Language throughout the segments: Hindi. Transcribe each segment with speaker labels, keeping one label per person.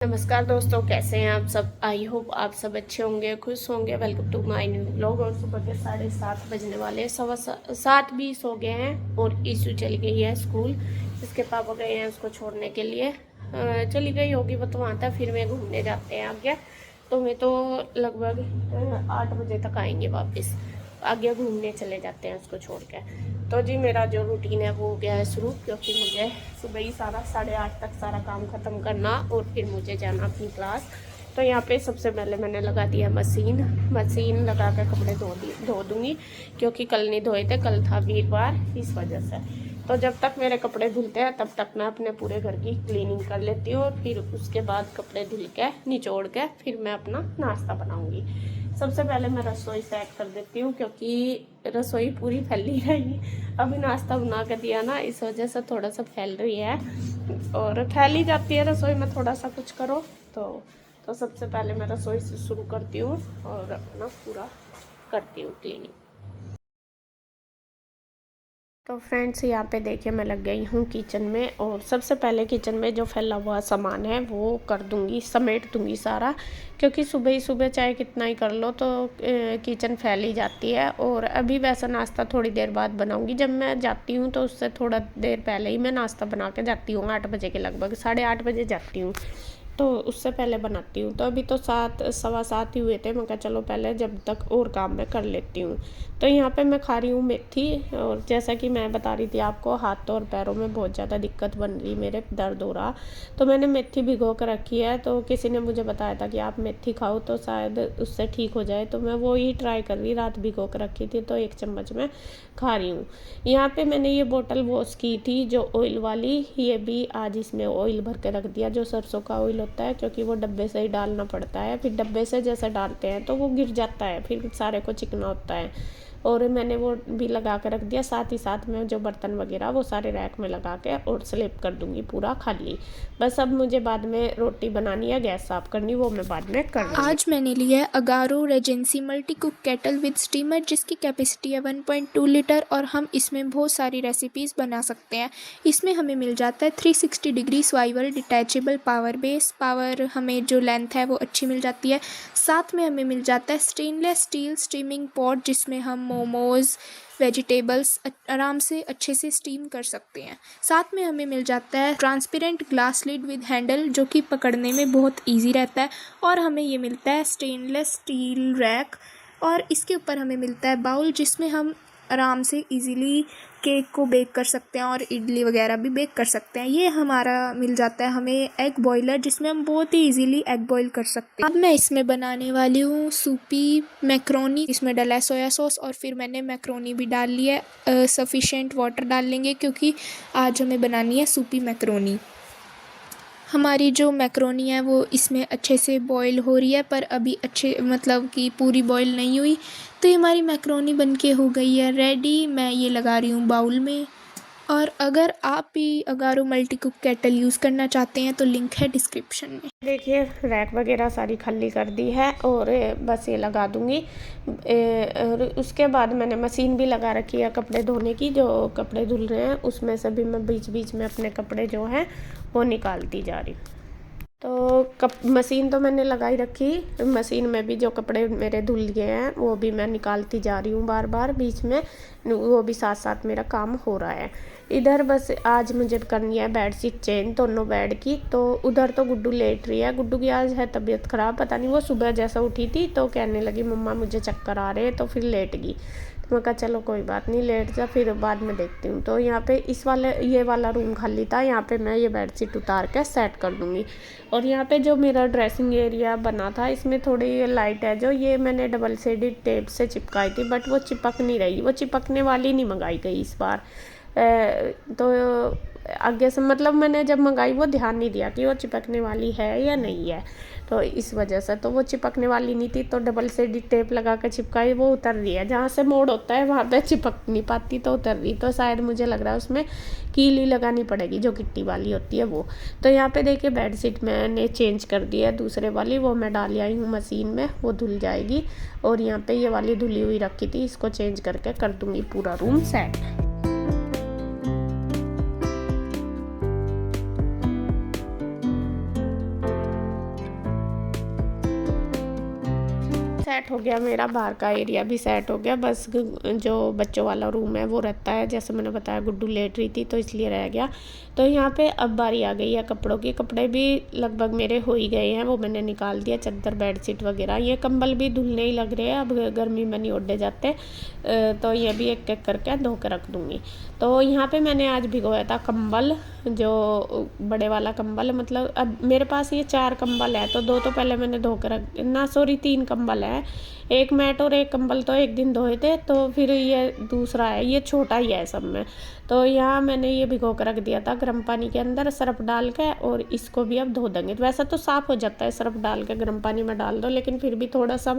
Speaker 1: नमस्कार दोस्तों, कैसे हैं आप सब। आई होप आप सब अच्छे होंगे, खुश होंगे। Welcome to my new vlog. और सुबह के 7:30 बजने वाले, 7:20 हो गए हैं और ईशू चली गई है स्कूल। इसके पापा गए हैं उसको छोड़ने के लिए। चली गई होगी वो तो, वहाँ था। फिर मैं घूमने जाते हैं आगे। तो मैं तो लगभग 8 बजे तक आएंगे वापस। आगे घूमने चले जाते हैं उसको छोड़ के। तो जी मेरा जो रूटीन है वो हो गया है शुरू, क्योंकि मुझे सुबह ही 8:30 तक सारा काम ख़त्म करना और फिर मुझे जाना अपनी क्लास। तो यहाँ पे सबसे पहले मैंने लगा दिया मशीन लगा कर कपड़े धो दूँगी, क्योंकि कल नहीं धोए थे, कल था वीरवार, इस वजह से। तो जब तक मेरे कपड़े धुलते हैं तब तक मैं अपने पूरे घर की क्लीनिंग कर लेती हूँ। और फिर उसके बाद कपड़े धुल के निचोड़ के फिर मैं अपना नाश्ता बनाऊँगी। सबसे पहले मैं रसोई सेट कर देती हूँ, क्योंकि रसोई पूरी फैली रहेगी। अभी नाश्ता बना के दिया ना, इस वजह से थोड़ा सा फैल रही है। और फैली जाती है रसोई में थोड़ा सा कुछ करो तो सबसे पहले मैं रसोई से शुरू करती हूँ और अपना पूरा करती हूँ क्लीनिंग। तो फ्रेंड्स, यहाँ पे देखिए मैं लग गई हूँ किचन में। और सबसे पहले किचन में जो फैला हुआ सामान है वो कर दूँगी, समेट दूँगी सारा। क्योंकि सुबह ही सुबह चाहे कितना ही कर लो तो किचन फैल ही जाती है। और अभी वैसा नाश्ता थोड़ी देर बाद बनाऊँगी। जब मैं जाती हूँ तो उससे थोड़ा देर पहले ही मैं नाश्ता बना के जाती हूँ। 8 बजे के लगभग, 8:30 बजे जाती हूँ, तो उससे पहले बनाती हूँ। तो अभी तो 7, 7:15 ही हुए थे। मैं कहा चलो पहले जब तक और काम मैं कर लेती हूँ। तो यहाँ पे मैं खा रही हूँ मेथी। और जैसा कि मैं बता रही थी आपको, हाथों और पैरों में बहुत ज़्यादा दिक्कत बन रही, मेरे दर्द हो रहा। तो मैंने मेथी भिगो कर रखी है। तो किसी ने मुझे बताया था कि आप मेथी खाओ तो शायद उससे ठीक हो जाए। तो मैं वो ही ट्राई कर रही, रात भिगो कर रखी थी तो 1 चम्मच मैं खा रही हूँ। यहाँ पे मैंने ये बोतल वॉश की थी जो ऑयल वाली, ये भी आज इसमें ऑयल भर के रख दिया, जो सरसों का ऑयल होता है। क्योंकि वो डब्बे से ही डालना पड़ता है, फिर डब्बे से जैसे डालते हैं तो वो गिर जाता है, फिर सारे को चिकना होता है। और मैंने वो भी लगा कर रख दिया। साथ ही साथ में जो बर्तन वगैरह वो सारे रैक में लगा के और स्लिप कर दूंगी पूरा खाली। बस अब मुझे बाद में रोटी बनानी है, गैस साफ करनी, वो मैं बाद में कर लूँगी।
Speaker 2: आज मैंने लिया है Agaro Regency multi cook kettle with steamer, जिसकी कैपेसिटी है 1.2 लीटर और हम इसमें बहुत सारी रेसिपीज़ बना सकते हैं। इसमें हमें मिल जाता है 360 degree swivel detachable power base. Power हमें जो लेंथ है वो अच्छी मिल जाती है। साथ में हमें मिल जाता है स्टेनलेस स्टील स्टीमिंग पॉट, जिसमें हम मोमोज़, वेजिटेबल्स आराम से अच्छे से स्टीम कर सकते हैं। साथ में हमें मिल जाता है transparent glass lid with handle, जो कि पकड़ने में बहुत इजी रहता है। और हमें ये मिलता है स्टेनलेस स्टील रैक, और इसके ऊपर हमें मिलता है बाउल, जिसमें हम आराम से इजीली केक को बेक कर सकते हैं और इडली वगैरह भी बेक कर सकते हैं। ये हमारा मिल जाता है हमें एग बॉयलर, जिसमें हम बहुत ही इजीली एग बॉयल कर सकते हैं। अब मैं इसमें बनाने वाली हूँ सूपी मैक्रोनी। इसमें डला है सोया सॉस और फिर मैंने मैक्रोनी भी डाल ली है। सफिशेंट वाटर डाल लेंगे क्योंकि आज हमें बनानी है सूपी मैक्रोनी। हमारी जो मैक्रोनी है वो इसमें अच्छे से बॉईल हो रही है, पर अभी अच्छे मतलब कि पूरी बॉईल नहीं हुई। तो ये हमारी मैक्रोनी बनके हो गई है रेडी। मैं ये लगा रही हूँ बाउल में। और अगर आप भी Agaro multi cook kettle use करना चाहते हैं तो लिंक है डिस्क्रिप्शन में।
Speaker 1: देखिए रैक वगैरह सारी खाली कर दी है और बस ये लगा दूंगी। और उसके बाद मैंने मशीन भी लगा रखी है कपड़े धोने की। जो कपड़े धुल रहे हैं उसमें से भी मैं बीच बीच में अपने कपड़े जो हैं वो निकालती जा रही हूँ। तो मशीन तो मैंने लगाई रखी। मशीन में भी जो कपड़े मेरे धुल गए हैं वो भी मैं निकालती जा रही हूँ बार बार बीच में। वो भी साथ साथ मेरा काम हो रहा है। इधर बस आज मुझे करनी है बेडशीट चेंज, दोनों बेड की। तो उधर तो गुड्डू लेट रही है। गुड्डू की आज है तबीयत ख़राब, पता नहीं, वो सुबह जैसा उठी थी तो कहने लगी मम्मा मुझे चक्कर आ रहे हैं, तो फिर लेट गई। तो मैं कहा चलो कोई बात नहीं, लेट जा, फिर बाद में देखती हूँ। तो यहाँ पे ये वाला रूम खाली था, यहाँ पे मैं ये बेडशीट उतार के सेट कर दूँगी। और यहाँ पे जो मेरा ड्रेसिंग एरिया बना था इसमें थोड़ी लाइट है जो, ये मैंने डबल शेडेड टेप से चिपकाई थी, बट वो चिपक नहीं रही। वो चिपकने वाली नहीं मंगाई गई इस बार। तो आगे से मतलब मैंने जब मंगाई वो ध्यान नहीं दिया कि वो चिपकने वाली है या नहीं है। तो इस वजह से तो वो चिपकने वाली नहीं थी, तो डबल शेडेड टेप लगा कर चिपकाई, वो उतर रही है। जहाँ से मोड़ होता है वहाँ पे चिपक नहीं पाती तो उतर रही। तो शायद मुझे लग रहा है उसमें कीली लगानी पड़ेगी जो गिट्टी वाली होती है वो। तो यहाँ पे देखिए बेडशीट मैंने चेंज कर दी है, दूसरे वाली वो मैं डाल आई हूँ मशीन में, वो धुल जाएगी। और यहाँ पे ये वाली धुली हुई रखी थी, इसको चेंज करके कर दूँगी पूरा रूम सेट। सेट हो गया, मेरा बाहर का एरिया भी सेट हो गया। बस जो बच्चों वाला रूम है वो रहता है, जैसे मैंने बताया गुड्डू लेट रही थी तो इसलिए रह गया। तो यहाँ पे अब बारी आ गई है कपड़ों की। कपड़े भी लगभग मेरे हो ही गए हैं, वो मैंने निकाल दिया, चादर बेडशीट वगैरह। ये कंबल भी धुलने ही लग रहे हैं, अब गर्मी में नहीं ओढ़े जाते, तो ये भी एक एक करके धो के रख दूँगी। तो यहाँ पे मैंने आज भिगोया था कंबल, जो बड़े वाला कंबल, मतलब अब मेरे पास ये 4 कंबल है, तो 2 तो पहले मैंने धो के रख ना, सॉरी 3 कंबल है, एक मैट और एक कंबल तो एक दिन धोए थे, तो फिर ये दूसरा है, ये छोटा ही है सब में। तो यहाँ मैंने ये भिगो कर रख दिया था गर्म पानी के अंदर सर्फ डाल के, और इसको भी अब धो देंगे। वैसा तो साफ़ हो जाता है सर्फ डाल के, गर्म पानी में डाल दो, लेकिन फिर भी थोड़ा सा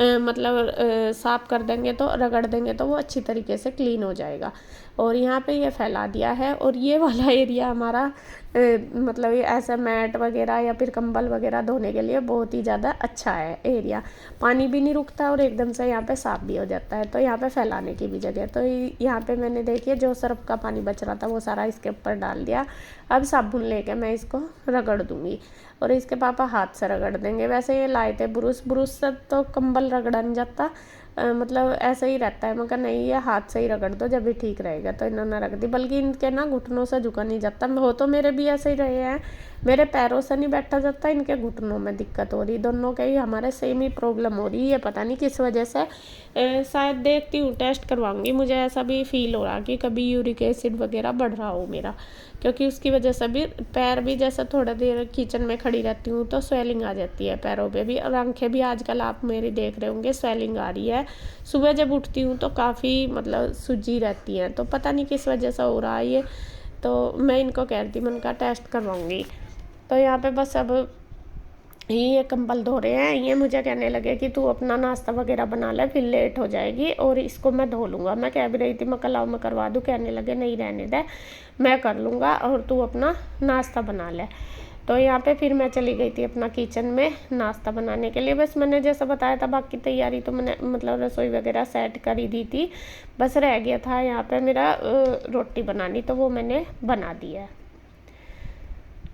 Speaker 1: मतलब साफ़ कर देंगे तो, रगड़ देंगे तो वो अच्छी तरीके से क्लीन हो जाएगा। और यहाँ पे ये फैला दिया है, और ये वाला एरिया हमारा मतलब ये ऐसा मैट वगैरह या फिर कंबल वगैरह धोने के लिए बहुत ही ज़्यादा अच्छा है एरिया। पानी भी नहीं रुकता और एकदम से यहाँ पे साफ़ भी हो जाता है। तो यहाँ पे फैलाने की भी जगह, तो यहाँ पे मैंने देखिए जो सर्फ का पानी बच रहा था वो सारा इसके ऊपर डाल दिया। अब साबुन लेके मैं इसको रगड़ दूँगी, और इसके पापा हाथ से रगड़ देंगे। वैसे ये लाए थे ब्रुश से, तो कंबल रगड़ा नहीं जाता, मतलब ऐसा ही रहता है। मगर नहीं, ये हाथ से ही रगड़ दो जब भी ठीक रहेगा। तो इन्होंने रख दी, बल्कि इनके ना घुटनों से झुका नहीं जाता। हो तो मेरे भी ऐसे ही रहे हैं, मेरे पैरों से नहीं बैठा जाता, इनके घुटनों में दिक्कत हो रही। दोनों के ही हमारे सेम ही प्रॉब्लम हो रही है, पता नहीं किस वजह से। शायद देखती हूँ, टेस्ट करवाऊंगी। मुझे ऐसा भी फील हो रहा कि कभी यूरिक एसिड वगैरह बढ़ रहा हो मेरा, क्योंकि उसकी वजह से भी पैर भी, जैसे थोड़ा देर किचन में खड़ी रहती हूँ तो स्वेलिंग आ जाती है पैरों पे भी, और आंखें भी आजकल आप मेरी देख रहे होंगे स्वेलिंग आ रही है। सुबह जब उठती हूँ तो काफ़ी मतलब सूजी रहती हैं, तो पता नहीं किस वजह से हो रहा है ये। तो मैं इनको कह रही थी, मैं इनका टेस्ट करवाऊँगी। तो यहाँ पे बस अब ये कंबल धो रहे हैं। ये मुझे कहने लगे कि तू अपना नाश्ता वगैरह बना ले, फिर लेट हो जाएगी और इसको मैं धो लूँगा। मैं कह भी रही थी मैं कल आओ मैं करवा दूँ, कहने लगे नहीं रहने दे, मैं कर लूँगा और तू अपना नाश्ता बना ले। तो यहाँ पे फिर मैं चली गई थी अपना किचन में नाश्ता बनाने के लिए। बस मैंने जैसा बताया था, बाकी तैयारी तो मैंने मतलब रसोई वगैरह सेट कर ही दी थी, बस रह गया था यहाँ पे मेरा रोटी बनानी, तो वो मैंने बना दी है।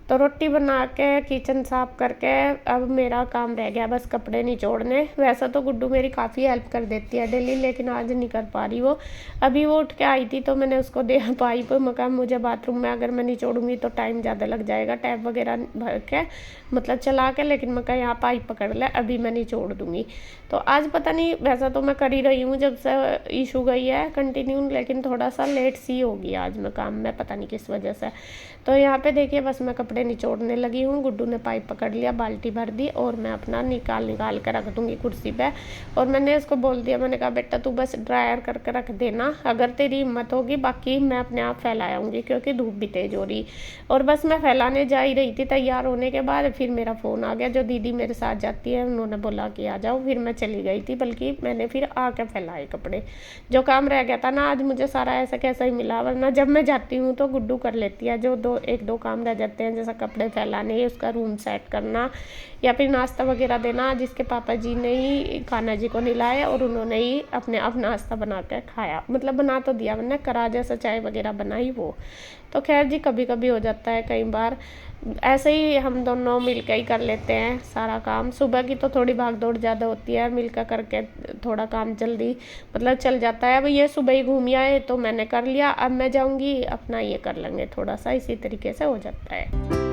Speaker 1: तो रोटी बना के किचन साफ़ करके अब मेरा काम रह गया बस कपड़े निचोड़ने। वैसा तो गुड्डू मेरी काफ़ी हेल्प कर देती है डेली, लेकिन आज नहीं कर पा रही वो। अभी वो उठ के आई थी तो मैंने उसको दे पाइप, मैं मुझे बाथरूम में अगर मैं निचोड़ूंगी तो टाइम ज़्यादा लग जाएगा, टैप वगैरह भर के मतलब चला के, लेकिन मैं कहा यहाँ पाइप पकड़ ले, अभी मैं निचोड़ दूँगी। तो आज पता नहीं, वैसा तो मैं कर ही रही हूँ जब से इशू गई है कंटिन्यू, लेकिन थोड़ा सा लेट सी होगी आज मैं काम में, पता नहीं किस वजह से। तो यहाँ पे देखिए बस मैं कपड़े निचोड़ने लगी हूँ। गुड्डू ने पाइप पकड़ लिया, बाल्टी भर दी, और मैं अपना निकाल कर रख दूँगी कुर्सी पे। और मैंने इसको बोल दिया, मैंने कहा बेटा तू बस ड्रायर करके रख देना अगर तेरी हिम्मत होगी, बाकी मैं अपने आप फैला आऊँगी क्योंकि धूप भी तेज हो रही। और बस मैं फैलाने जा ही रही थी तैयार होने के बाद, फिर मेरा फ़ोन आ गया। जो दीदी मेरे साथ जाती है उन्होंने बोला कि आ जाओ, फिर मैं चली गई थी, बल्कि मैंने फिर आके फैलाए कपड़े। जो काम रह गया था ना आज मुझे सारा ऐसा कैसा ही मिला, वरना जब मैं जाती हूँ तो गुड्डू कर लेती है। जो एक दो काम रह जाते हैं, जैसा कपड़े फैलाने, उसका रूम सेट करना, या फिर नाश्ता वगैरह देना, जिसके पापा जी ने ही कान्हा जी को नहलाया और उन्होंने ही अपने आप नाश्ता बना कर खाया, मतलब बना तो दिया मैंने, करा जैसा चाय वगैरह बनाई वो। तो खैर जी कभी कभी हो जाता है, कई बार ऐसे ही हम दोनों मिलकर ही कर लेते हैं सारा काम। सुबह की तो थोड़ी भाग दौड़ ज़्यादा होती है, मिलकर करके थोड़ा काम जल्दी मतलब चल जाता है। अब ये सुबह ही घूम आए तो मैंने कर लिया, अब मैं जाऊंगी अपना ये कर लेंगे थोड़ा सा, इसी तरीके से हो जाता है।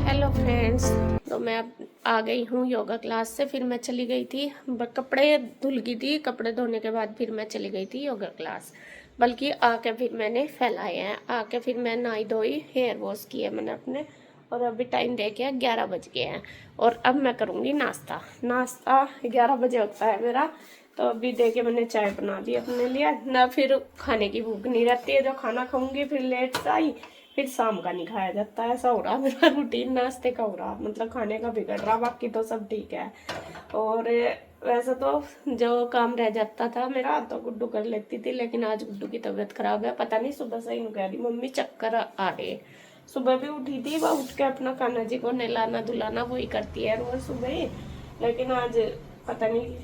Speaker 1: हेलो फ्रेंड्स, तो मैं अब आ गई हूँ योगा क्लास से। फिर मैं चली गई थी, कपड़े धुल गई थी, कपड़े धोने के बाद फिर मैं चली गई थी योगा क्लास। बल्कि आके फिर मैंने फैलाए हैं, आके फिर मैं नहाई धोई, हेयर वॉश किया मैंने अपने, और अभी टाइम देखे 11 बज गए हैं। और अब मैं करूँगी नाश्ता। नाश्ता 11 बजे होता है मेरा, तो अभी देखे मैंने चाय बना दी अपने लिए ना, फिर खाने की भूख नहीं रहती है। जो खाना खाऊंगी फिर लेट से आई, फिर शाम का नहीं खाया जाता है। ऐसा हो रहा मेरा रूटीन, नाश्ते का हो रहा, मतलब खाने का बिगड़ रहा, बाकी तो सब ठीक है। और वैसे तो जो काम रह जाता था मेरा तो गुड्डू कर लेती थी, लेकिन आज गुड्डू की तबीयत खराब है, पता नहीं सुबह से ही कह रही मम्मी चक्कर आ रहे, सुबह भी उठी थी, वह उठ के अपना कान्हा जी को नहलाना धुलाना वही करती है रोज सुबह ही। लेकिन आज पता नहीं,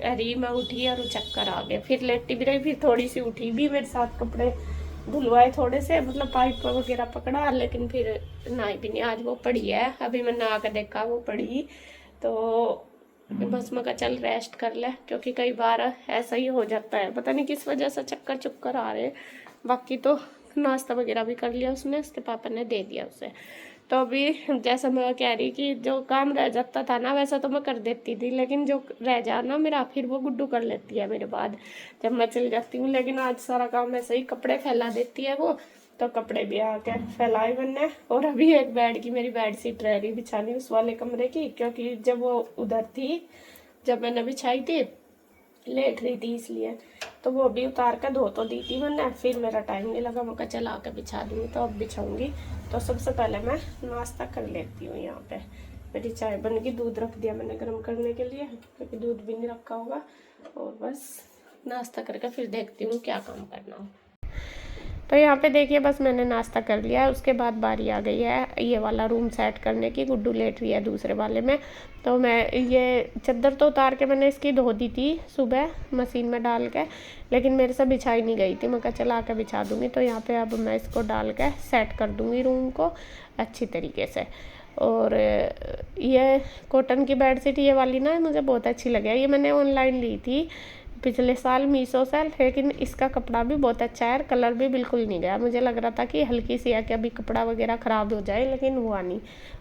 Speaker 1: अरे मैं उठी और चक्कर आ गया, फिर लेटी भी रही, फिर थोड़ी सी उठी भी, मेरे साथ कपड़े धुलवाए थोड़े से, मतलब पाइप वगैरह पकड़ा, लेकिन फिर नहाई भी नहीं। आज वो पड़ी है, अभी मैं नहा के देखा वो पड़ी, तो बस मैं चल रेस्ट कर ले, क्योंकि कई बार ऐसा ही हो जाता है, पता नहीं किस वजह से चक्कर चुक्कर आ रहे हैं। बाकी तो नाश्ता वगैरह भी कर लिया उसने, उसके पापा ने दे दिया उसे। तो अभी जैसा मैं कह रही कि जो काम रह जाता था ना, वैसा तो मैं कर देती थी, लेकिन जो रह जा ना मेरा, फिर वो गुड्डू कर लेती है मेरे बाद जब मैं चल जाती हूँ। लेकिन आज सारा काम ऐसे ही, कपड़े फैला देती है वो, तो कपड़े भी आके फैलाए बनने। और अभी एक बेड की मेरी बेड शीट रह रही बिछानी उस वाले कमरे की, क्योंकि जब वो उधर थी, जब मैंने बिछाई थी, लेट रही थी इसलिए, तो वो अभी उतार कर धो तो दी थी मैंने, फिर मेरा टाइम नहीं लगा, मैं चला के बिछा दूँगी। तो अब बिछाऊँगी। तो सबसे पहले मैं नाश्ता कर लेती हूँ। यहाँ पे मेरी चाय बन गई, दूध रख दिया मैंने गर्म करने के लिए, क्योंकि दूध भी नहीं रखा होगा। और बस नाश्ता करके फिर देखती हूँ क्या काम करना हो। तो यहाँ पे देखिए, बस मैंने नाश्ता कर लिया है। उसके बाद बारी आ गई है ये वाला रूम सेट करने की। गुड्डू लेट रही है दूसरे वाले में, तो मैं ये चादर तो उतार के मैंने इसकी धो दी थी सुबह मशीन में डाल के, लेकिन मेरे से बिछाई नहीं गई थी। मैं कहा चला के बिछा दूँगी। तो यहाँ पे अब मैं इसको डाल के सेट कर दूँगी रूम को अच्छी तरीके से। और ये कॉटन की बेडशीट ये वाली ना मुझे बहुत अच्छी लगी है, ये मैंने ऑनलाइन ली थी पिछले साल मीशो से, लेकिन इसका कपड़ा भी बहुत अच्छा है, कलर भी बिल्कुल नहीं गया। मुझे लग रहा था कि हल्की सी है कि अभी कपड़ा वगैरह ख़राब हो जाए, लेकिन हुआ नहीं।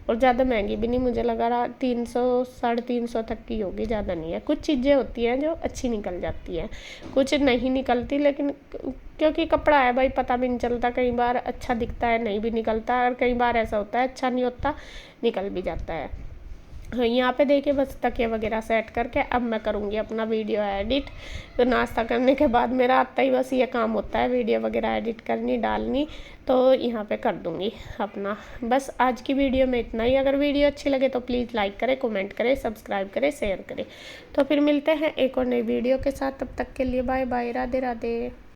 Speaker 1: और ज़्यादा महंगी भी नहीं, मुझे लगा रहा 300 350 तक की होगी, ज़्यादा नहीं है। कुछ चीज़ें होती हैं जो अच्छी निकल जाती हैं, कुछ नहीं निकलती, लेकिन क्योंकि कपड़ा है भाई, पता भी नहीं चलता, कई बार अच्छा दिखता है नहीं भी निकलता, और कई बार ऐसा होता है अच्छा नहीं होता निकल भी जाता है। हाँ, यहाँ पे देखिए बस तकिया वगैरह सेट करके अब मैं करूँगी अपना वीडियो एडिट। तो नाश्ता करने के बाद मेरा आता ही बस ये काम होता है, वीडियो वगैरह एडिट करनी डालनी, तो यहाँ पे कर दूँगी अपना। बस आज की वीडियो में इतना ही। अगर वीडियो अच्छी लगे तो प्लीज़ लाइक करें, कमेंट करें, सब्सक्राइब करें, शेयर करें। तो फिर मिलते हैं एक और नई वीडियो के साथ, तब तक के लिए बाय बाय, राधे राधे।